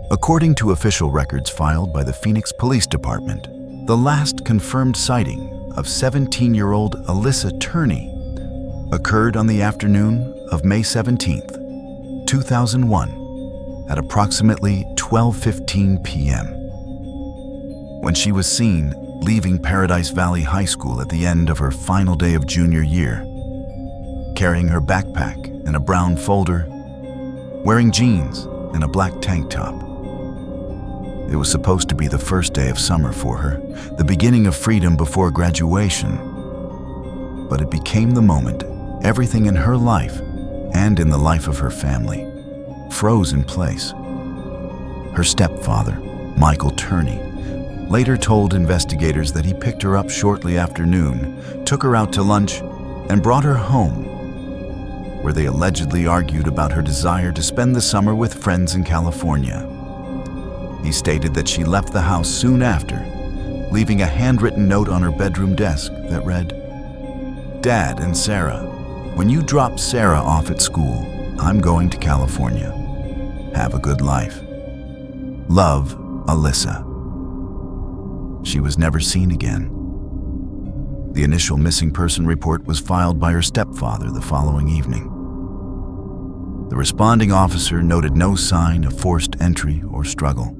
According to official records filed by the Phoenix Police Department, the last confirmed sighting of 17-year-old Alissa Turney occurred on the afternoon of May 17, 2001, at approximately 12:15 p.m. when she was seen leaving Paradise Valley High School at the end of her final day of junior year, carrying her backpack and a brown folder, wearing jeans and a black tank top. It was supposed to be the first day of summer for her, the beginning of freedom before graduation. But it became the moment everything in her life and in the life of her family froze in place. Her stepfather, Michael Turney, later told investigators that he picked her up shortly after noon, took her out to lunch, and brought her home, where they allegedly argued about her desire to spend the summer with friends in California. He stated that she left the house soon after, leaving a handwritten note on her bedroom desk that read, "Dad and Sarah, when you drop Sarah off at school, I'm going to California. Have a good life. Love, Alissa." She was never seen again. The initial missing person report was filed by her stepfather the following evening. The responding officer noted no sign of forced entry or struggle.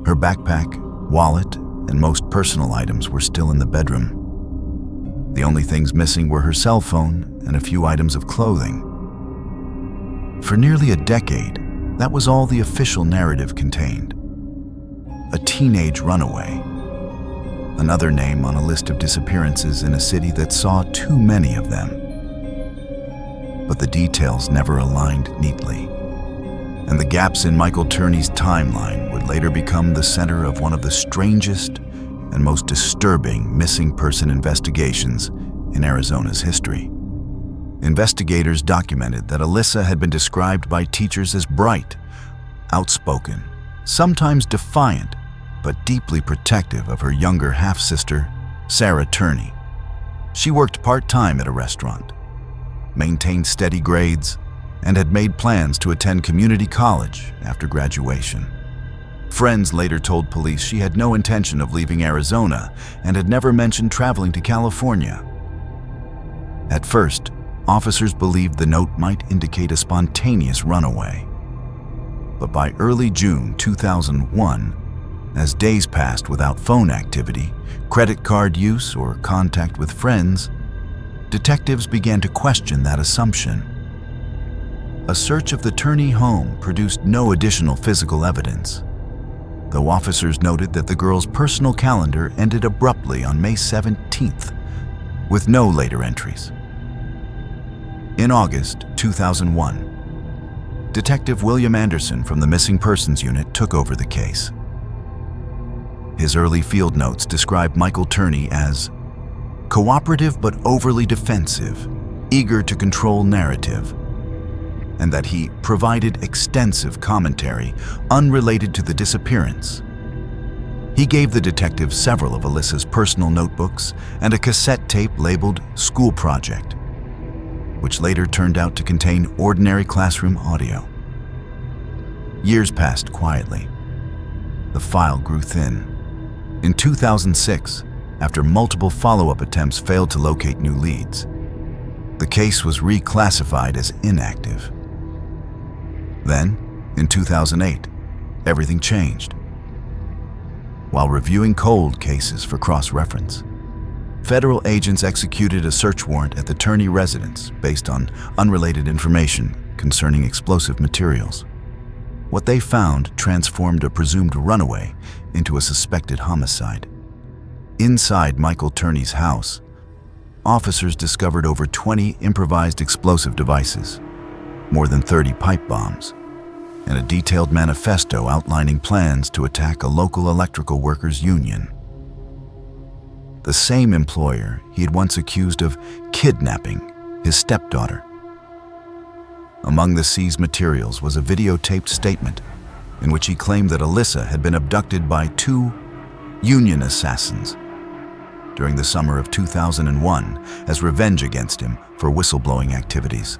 Her backpack, wallet, and most personal items were still in the bedroom. The only things missing were her cell phone and a few items of clothing. For nearly a decade, that was all the official narrative contained. A teenage runaway. Another name on a list of disappearances in a city that saw too many of them. But the details never aligned neatly, and the gaps in Michael Turney's timeline would later become the center of one of the strangest and most disturbing missing person investigations in Arizona's history. Investigators documented that Alissa had been described by teachers as bright, outspoken, sometimes defiant, but deeply protective of her younger half-sister, Sarah Turney. She worked part-time at a restaurant, maintained steady grades, and had made plans to attend community college after graduation. Friends later told police she had no intention of leaving Arizona and had never mentioned traveling to California. At first, officers believed the note might indicate a spontaneous runaway. But by early June 2001, as days passed without phone activity, credit card use, or contact with friends, detectives began to question that assumption. A search of the Turney home produced no additional physical evidence, though officers noted that the girl's personal calendar ended abruptly on May 17th, with no later entries. In August 2001, Detective William Anderson from the Missing Persons Unit took over the case. His early field notes described Michael Turney as cooperative but overly defensive, eager to control narrative, and that he provided extensive commentary unrelated to the disappearance. He gave the detective several of Alissa's personal notebooks and a cassette tape labeled School Project, which later turned out to contain ordinary classroom audio. Years passed quietly. The file grew thin. In 2006, after multiple follow-up attempts failed to locate new leads, the case was reclassified as inactive. Then, in 2008, everything changed. While reviewing cold cases for cross-reference, federal agents executed a search warrant at the Turney residence based on unrelated information concerning explosive materials. What they found transformed a presumed runaway into a suspected homicide. Inside Michael Turney's house, officers discovered over 20 improvised explosive devices, more than 30 pipe bombs, and a detailed manifesto outlining plans to attack a local electrical workers' union. The same employer he had once accused of kidnapping his stepdaughter. Among the seized materials was a videotaped statement in which he claimed that Alissa had been abducted by 2 union assassins during the summer of 2001 as revenge against him for whistleblowing activities.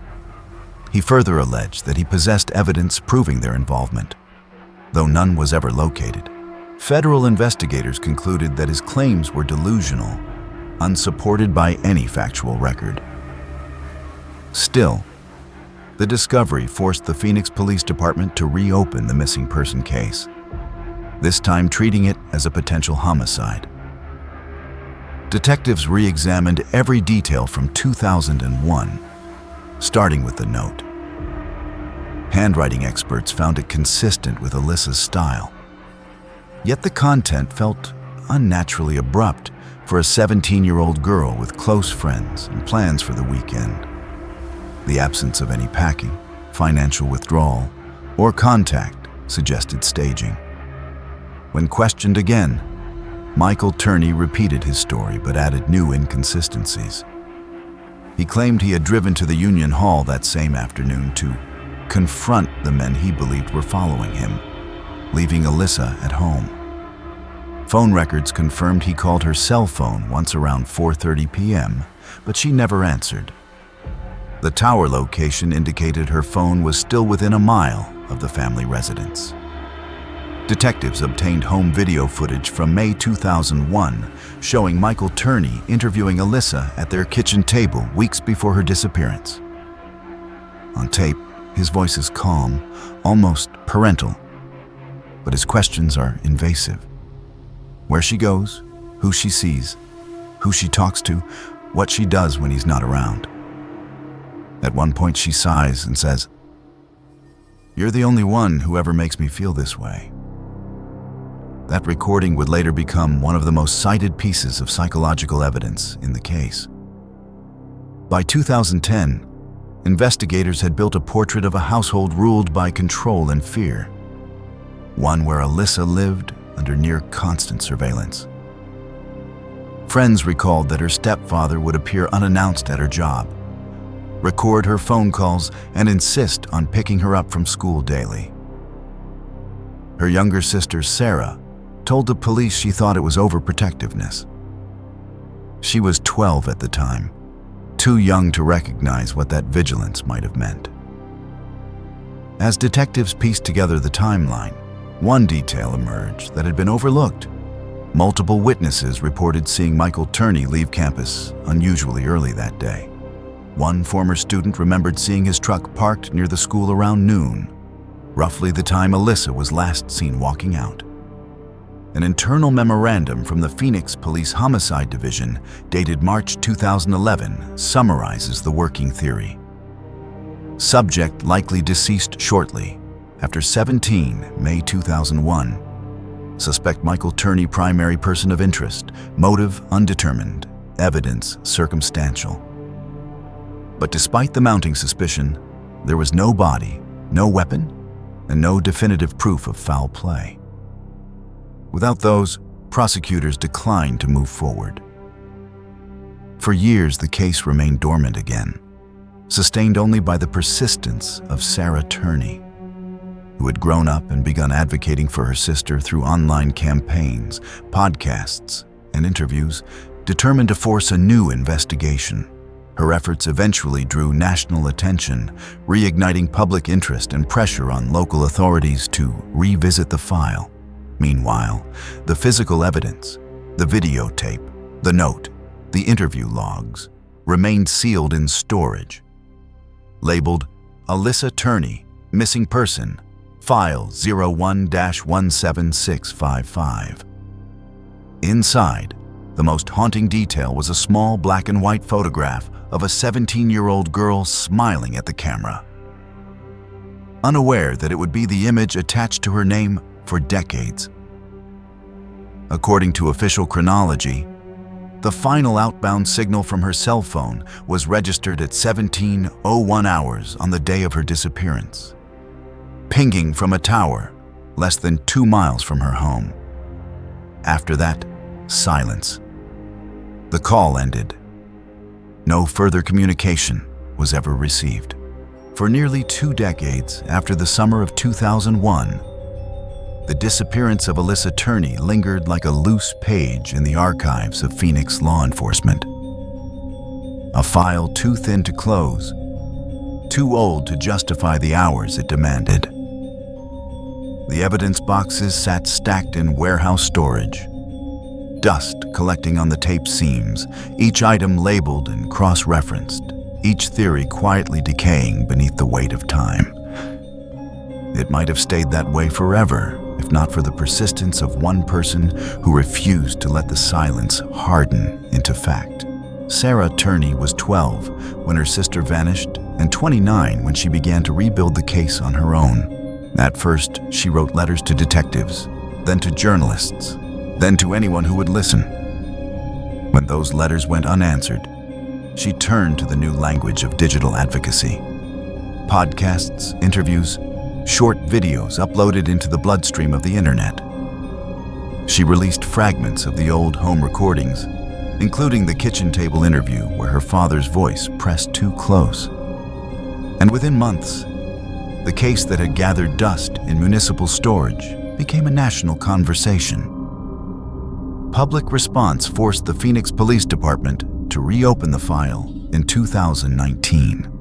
He further alleged that he possessed evidence proving their involvement. Though none was ever located, federal investigators concluded that his claims were delusional, unsupported by any factual record. Still, the discovery forced the Phoenix Police Department to reopen the missing person case, this time treating it as a potential homicide. Detectives re-examined every detail from 2001, starting with the note. Handwriting experts found it consistent with Alissa's style. Yet the content felt unnaturally abrupt for a 17-year-old girl with close friends and plans for the weekend. The absence of any packing, financial withdrawal, or contact suggested staging. When questioned again, Michael Turney repeated his story but added new inconsistencies. He claimed he had driven to the Union Hall that same afternoon to confront the men he believed were following him, leaving Alissa at home. Phone records confirmed he called her cell phone once around 4:30 p.m., but she never answered. The tower location indicated her phone was still within a mile of the family residence. Detectives obtained home video footage from May 2001 showing Michael Turney interviewing Alissa at their kitchen table weeks before her disappearance. On tape, his voice is calm, almost parental, but his questions are invasive. Where she goes, who she sees, who she talks to, what she does when he's not around. At one point she sighs and says, "You're the only one who ever makes me feel this way." That recording would later become one of the most cited pieces of psychological evidence in the case. By 2010, investigators had built a portrait of a household ruled by control and fear, one where Alissa lived under near constant surveillance. Friends recalled that her stepfather would appear unannounced at her job, record her phone calls, and insist on picking her up from school daily. Her younger sister, Sarah, told the police she thought it was overprotectiveness. She was 12 at the time, too young to recognize what that vigilance might have meant. As detectives pieced together the timeline, one detail emerged that had been overlooked. Multiple witnesses reported seeing Michael Turney leave campus unusually early that day. One former student remembered seeing his truck parked near the school around noon, roughly the time Alissa was last seen walking out. An internal memorandum from the Phoenix Police Homicide Division, dated March 2011, summarizes the working theory. Subject likely deceased shortly, after 17, May 2001. Suspect Michael Turney primary person of interest, motive undetermined, evidence circumstantial. But despite the mounting suspicion, there was no body, no weapon, and no definitive proof of foul play. Without those, prosecutors declined to move forward. For years, the case remained dormant again, sustained only by the persistence of Sarah Turney, who had grown up and begun advocating for her sister through online campaigns, podcasts, and interviews, determined to force a new investigation. Her efforts eventually drew national attention, reigniting public interest and pressure on local authorities to revisit the file. Meanwhile, the physical evidence, the videotape, the note, the interview logs, remained sealed in storage. Labeled Alissa Turney, Missing Person, File 01-17655. Inside, the most haunting detail was a small black and white photograph of a 17-year-old girl smiling at the camera. Unaware that it would be the image attached to her name for decades. According to official chronology, the final outbound signal from her cell phone was registered at 17:01 hours on the day of her disappearance, pinging from a tower less than 2 miles from her home. After that, silence. The call ended. No further communication was ever received. For nearly 2 decades after the summer of 2001, the disappearance of Alissa Turney lingered like a loose page in the archives of Phoenix law enforcement. A file too thin to close, too old to justify the hours it demanded. The evidence boxes sat stacked in warehouse storage, dust collecting on the tape seams, each item labeled and cross-referenced, each theory quietly decaying beneath the weight of time. It might have stayed that way forever, if not for the persistence of one person who refused to let the silence harden into fact. Sarah Turney was 12 when her sister vanished and 29 when she began to rebuild the case on her own. At first, she wrote letters to detectives, then to journalists, then to anyone who would listen. When those letters went unanswered, she turned to the new language of digital advocacy. Podcasts, interviews, short videos uploaded into the bloodstream of the internet. She released fragments of the old home recordings, including the kitchen table interview where her father's voice pressed too close. And within months, the case that had gathered dust in municipal storage became a national conversation. Public response forced the Phoenix Police Department to reopen the file in 2019.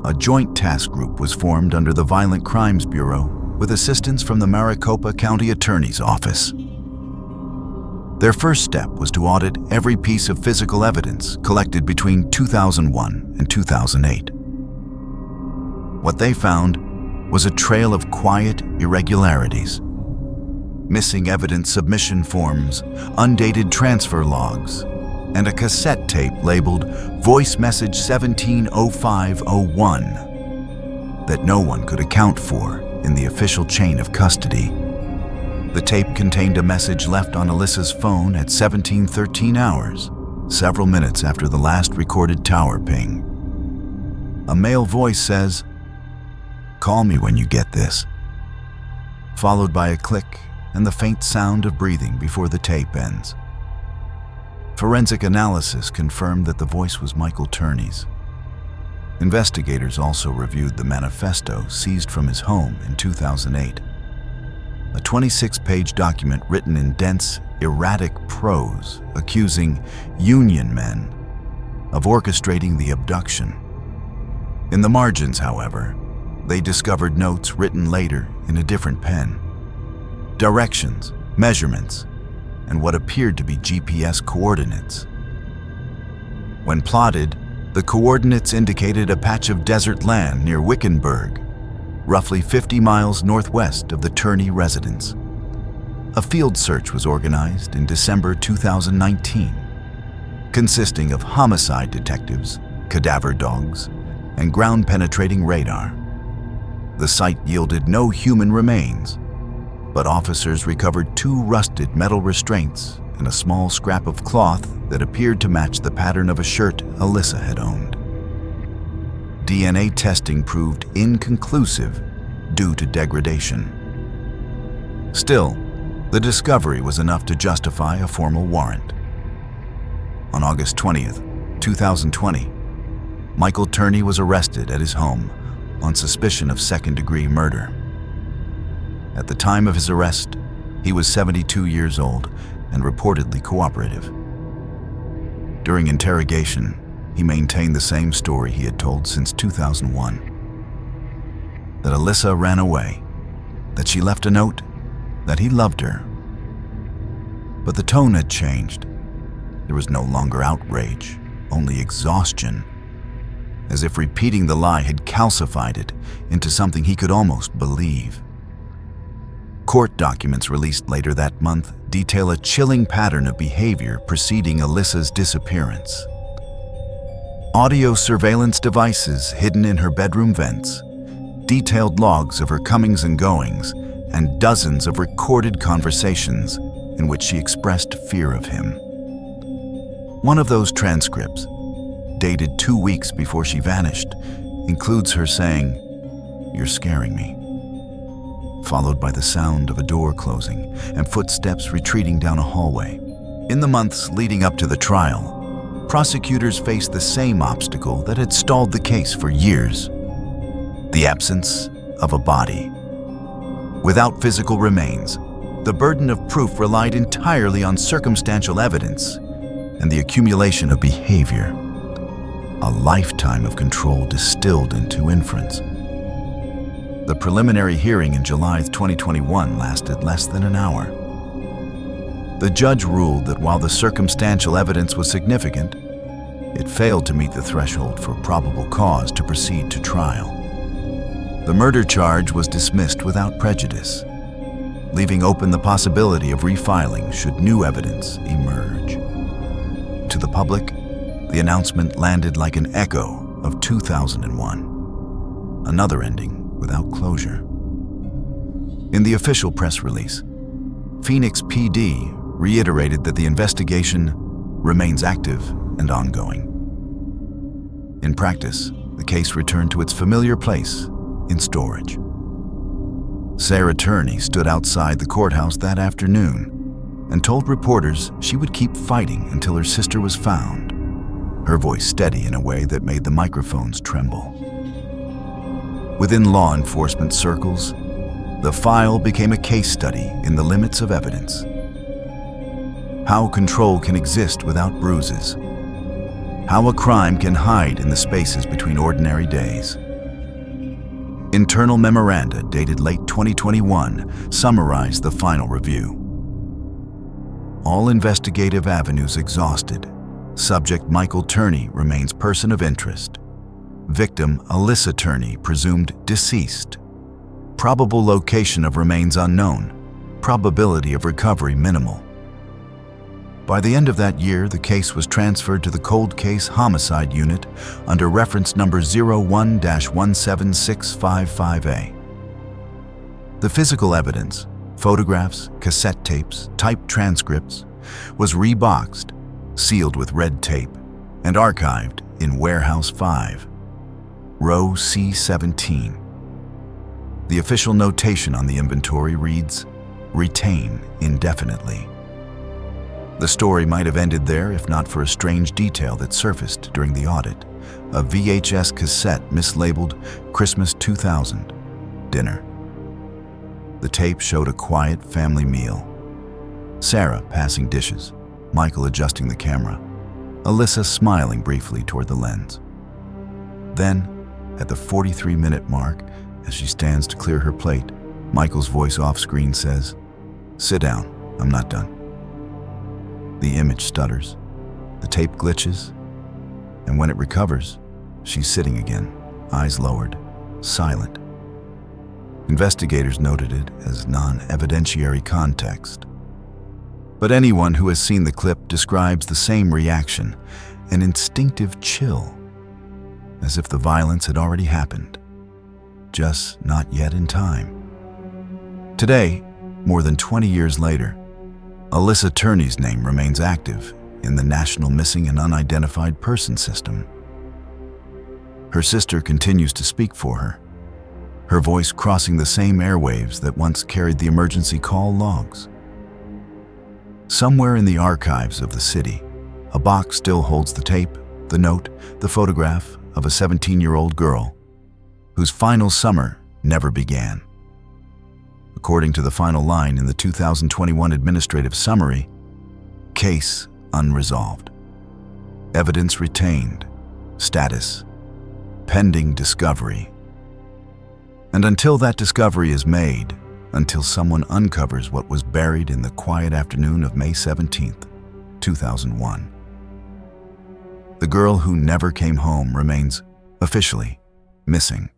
A joint task group was formed under the Violent Crimes Bureau with assistance from the Maricopa County Attorney's Office. Their first step was to audit every piece of physical evidence collected between 2001 and 2008. What they found was a trail of quiet irregularities. Missing evidence submission forms, undated transfer logs, and a cassette tape labeled Voice Message 170501 that no one could account for in the official chain of custody. The tape contained a message left on Alissa's phone at 17:13 hours, several minutes after the last recorded tower ping. A male voice says, "Call me when you get this," followed by a click and the faint sound of breathing before the tape ends. Forensic analysis confirmed that the voice was Michael Turney's. Investigators also reviewed the manifesto seized from his home in 2008, a 26-page document written in dense, erratic prose accusing union men of orchestrating the abduction. In the margins, however, they discovered notes written later in a different pen, directions, measurements, and what appeared to be GPS coordinates. When plotted, the coordinates indicated a patch of desert land near Wickenburg, roughly 50 miles northwest of the Turney residence. A field search was organized in December 2019, consisting of homicide detectives, cadaver dogs, and ground-penetrating radar. The site yielded no human remains, but officers recovered 2 rusted metal restraints and a small scrap of cloth that appeared to match the pattern of a shirt Alissa had owned. DNA testing proved inconclusive due to degradation. Still, the discovery was enough to justify a formal warrant. On August 20th, 2020, Michael Turney was arrested at his home on suspicion of second-degree murder. At the time of his arrest, he was 72 years old and reportedly cooperative. During interrogation, he maintained the same story he had told since 2001. That Alissa ran away, that she left a note, that he loved her. But the tone had changed. There was no longer outrage, only exhaustion, as if repeating the lie had calcified it into something he could almost believe. Court documents released later that month detail a chilling pattern of behavior preceding Alissa's disappearance. Audio surveillance devices hidden in her bedroom vents, detailed logs of her comings and goings, and dozens of recorded conversations in which she expressed fear of him. One of those transcripts, dated 2 weeks before she vanished, includes her saying, "You're scaring me," followed by the sound of a door closing and footsteps retreating down a hallway. In the months leading up to the trial, prosecutors faced the same obstacle that had stalled the case for years: the absence of a body. Without physical remains, the burden of proof relied entirely on circumstantial evidence and the accumulation of behavior, a lifetime of control distilled into inference. The preliminary hearing in July 2021 lasted less than an hour. The judge ruled that while the circumstantial evidence was significant, it failed to meet the threshold for probable cause to proceed to trial. The murder charge was dismissed without prejudice, leaving open the possibility of refiling should new evidence emerge. To the public, the announcement landed like an echo of 2001, another ending without closure. In the official press release, Phoenix PD reiterated that the investigation remains active and ongoing. In practice, the case returned to its familiar place in storage. Sarah Turney stood outside the courthouse that afternoon and told reporters she would keep fighting until her sister was found, her voice steady in a way that made the microphones tremble. Within law enforcement circles, the file became a case study in the limits of evidence. How control can exist without bruises. How a crime can hide in the spaces between ordinary days. Internal memoranda dated late 2021 summarized the final review. All investigative avenues exhausted. Subject Michael Turney remains person of interest. Victim Alissa Turney presumed deceased. Probable location of remains unknown. Probability of recovery minimal. By the end of that year, the case was transferred to the Cold Case Homicide Unit under reference number 01-17655A. The physical evidence, photographs, cassette tapes, typed transcripts, was reboxed, sealed with red tape, and archived in Warehouse 5, Row C17. The official notation on the inventory reads, "Retain indefinitely." The story might have ended there if not for a strange detail that surfaced during the audit, a VHS cassette mislabeled Christmas 2000 dinner. The tape showed a quiet family meal. Sarah passing dishes, Michael adjusting the camera, Alissa smiling briefly toward the lens. Then, at the 43-minute mark, as she stands to clear her plate, Michael's voice off-screen says, "Sit down, I'm not done." The image stutters, the tape glitches, and when it recovers, she's sitting again, eyes lowered, silent. Investigators noted it as non-evidentiary context. But anyone who has seen the clip describes the same reaction, an instinctive chill, as if the violence had already happened, just not yet in time. Today, more than 20 years later, Alissa Turney's name remains active in the National Missing and Unidentified Person System. Her sister continues to speak for her, her voice crossing the same airwaves that once carried the emergency call logs. Somewhere in the archives of the city, a box still holds the tape, the note, the photograph of a 17-year-old girl whose final summer never began. According to the final line in the 2021 administrative summary, case unresolved. Evidence retained. Status pending discovery. And until that discovery is made, until someone uncovers what was buried in the quiet afternoon of May 17th, 2001, the girl who never came home remains officially missing.